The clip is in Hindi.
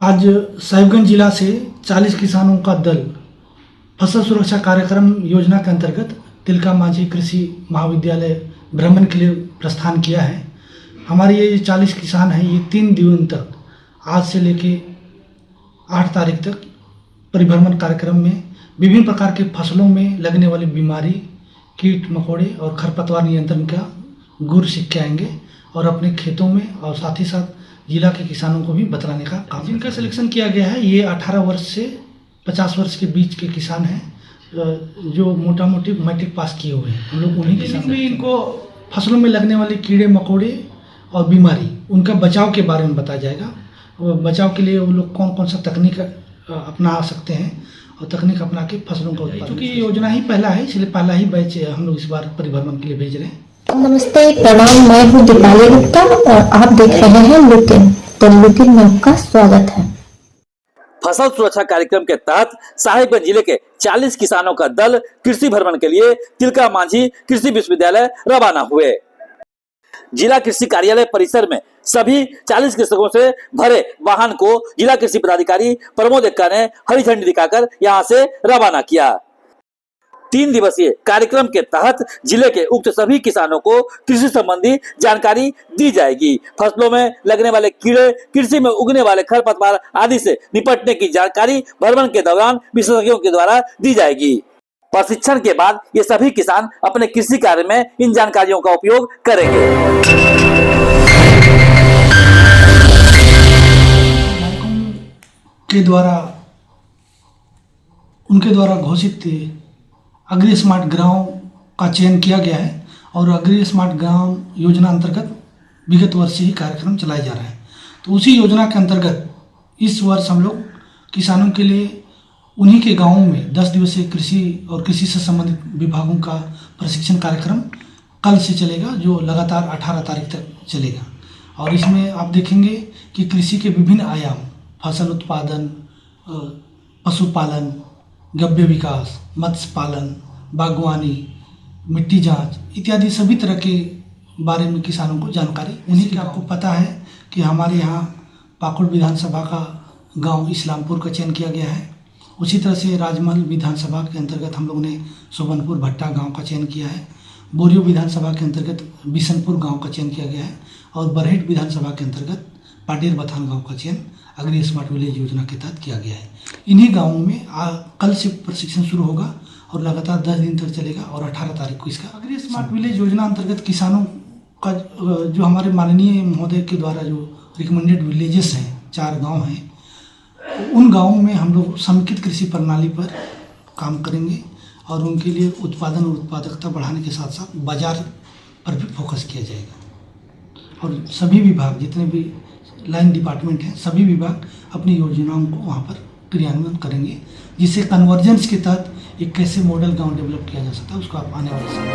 आज साहिबगंज जिला से 40 किसानों का दल फसल सुरक्षा कार्यक्रम योजना के अंतर्गत तिलका मांझी कृषि महाविद्यालय भ्रमण के लिए प्रस्थान किया है। हमारे ये 40 किसान हैं, ये 3 दिन तक आज से लेके 8 तारीख तक परिभ्रमण कार्यक्रम में विभिन्न प्रकार के फसलों में लगने वाली बीमारी, कीट मकोड़े और खरपतवार नियंत्रण का गुर सीख के आएंगे और अपने खेतों में और साथ ही साथ जिला के किसानों को भी बतलाने का काम। जिनका सिलेक्शन किया गया है ये 18 वर्ष से 50 वर्ष के बीच के किसान हैं, जो मोटा मोटी मैट्रिक पास किए हुए हैं। हम लोग उन्हीं किसान में इनको फसलों में लगने वाले कीड़े मकोड़े और बीमारी, उनका बचाव के बारे में बताया जाएगा। बचाव के लिए वो लोग कौन कौन सा तकनीक अपना सकते हैं और तकनीक अपना के फसलों का उत्पादन। क्योंकि योजना ही पहला है, इसलिए पहला ही बैच हम लोग इस बार परिभ्रमण के लिए भेज रहे हैं। नमस्ते, प्रणाम। मैं हूँ दीपाली गुप्ता और आप देख रहे हैं लुकिन। तो लुकिन में आपका स्वागत है। फसल सुरक्षा कार्यक्रम के तहत साहिबगंज जिले के 40 किसानों का दल कृषि भ्रमण के लिए तिलका मांझी कृषि विश्वविद्यालय रवाना हुए। जिला कृषि कार्यालय परिसर में सभी 40 कृषकों से भरे वाहन को जिला कृषि पदाधिकारी प्रमोद एक्का ने हरी झंडी दिखाकर यहां से रवाना किया। 3 दिवसीय कार्यक्रम के तहत जिले के उक्त सभी किसानों को कृषि संबंधी जानकारी दी जाएगी। फसलों में लगने वाले कीड़े, कृषि में उगने वाले खरपतवार आदि से निपटने की जानकारी भ्रमण के दौरान विशेषज्ञों के द्वारा दी जाएगी। प्रशिक्षण के बाद ये सभी किसान अपने कृषि कार्य में इन जानकारियों का उपयोग करेंगे। उनके द्वारा घोषित अग्री स्मार्ट ग्राम का चयन किया गया है और अग्री स्मार्ट ग्राम योजना अंतर्गत विगत वर्ष से ही कार्यक्रम चलाए जा रहे हैं। तो उसी योजना के अंतर्गत इस वर्ष हम लोग किसानों के लिए उन्हीं के गांवों में 10 दिवसीय कृषि और कृषि से संबंधित विभागों का प्रशिक्षण कार्यक्रम कल से चलेगा, जो लगातार 18 तारीख तक चलेगा। और इसमें आप देखेंगे कि कृषि के विभिन्न आयाम, फसल उत्पादन, पशुपालन, गव्य विकास, मत्स्य पालन, बागवानी, मिट्टी जांच इत्यादि सभी तरह के बारे में किसानों को जानकारी। उन्हीं की आपको पता है कि हमारे यहाँ पाकुड़ विधानसभा का गांव इस्लामपुर का चयन किया गया है। उसी तरह से राजमहल विधानसभा के अंतर्गत हम लोगों ने सोबनपुर भट्टा गांव का चयन किया है। बोरियो विधानसभा के अंतर्गत बिशनपुर गांव का चयन किया गया है और बरहेट विधानसभा के अंतर्गत पाडेर बथान गांव का चयन अग्री स्मार्ट विलेज योजना के तहत किया गया है। इन्हीं गाँवों में कल से प्रशिक्षण शुरू होगा और लगातार 10 दिन तक चलेगा और 18 तारीख को इसका अग्री स्मार्ट विलेज योजना अंतर्गत किसानों का जो हमारे माननीय महोदय के द्वारा जो रिकमेंडेड विलेजेस हैं, 4 गाँव हैं, उन गाँवों में हम लोग समेकित कृषि प्रणाली पर काम करेंगे और उनके लिए उत्पादन और उत्पादकता बढ़ाने के साथ साथ बाजार पर भी फोकस किया जाएगा। और सभी विभाग, जितने भी लाइन डिपार्टमेंट हैं, सभी विभाग अपनी योजनाओं को वहाँ पर क्रियान्वयन करेंगे, जिससे कन्वर्जेंस के तहत एक कैसे मॉडल गांव डेवलप किया जा सकता है उसको आप आने वाले समय